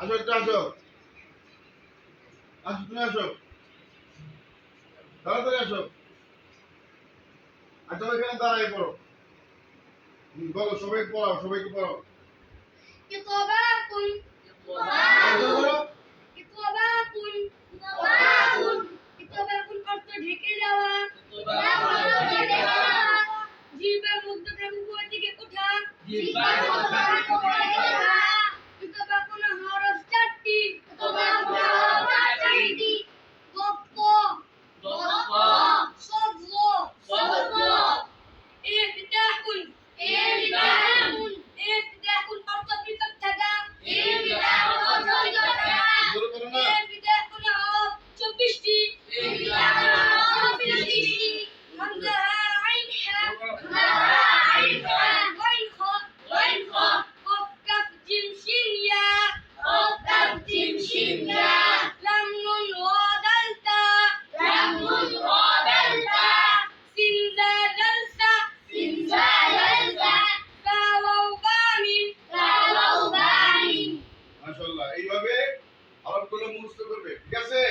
আসো একটু আসো, আসো তুমি আসো, তাড়াতাড়ি আসো। আচ্ছা এখানে দাঁড়াই পড়ো। বলো সবাই পড়াও, সবাইকে পড়াও। ইতবাকুন বলো। ইতবাকুন ইতবাকুন ইতবাকুন অর্থ ঢেকে যাওয়া জিহ্বার মধ্য থেকে উপরের দিকে ওঠা ইতবাকুন হরফ চারটি গপ্প সজ্জ ইফতাহুন ইফতাহুন অর্থ পৃথক থাকা জোরে বলো না। ইফতাহুন হরফ 24টি হামজা আইন হা ওয়াইন খ কফ কাফ জিম শিন ইয়া লাম নুন ওয়া দাল তা সিন দাল সা তা ওয়াও বা মিম মাশাআল্লাহ, এইভাবে হরফগুলো মুখস্থ করবে, ঠিক আছে?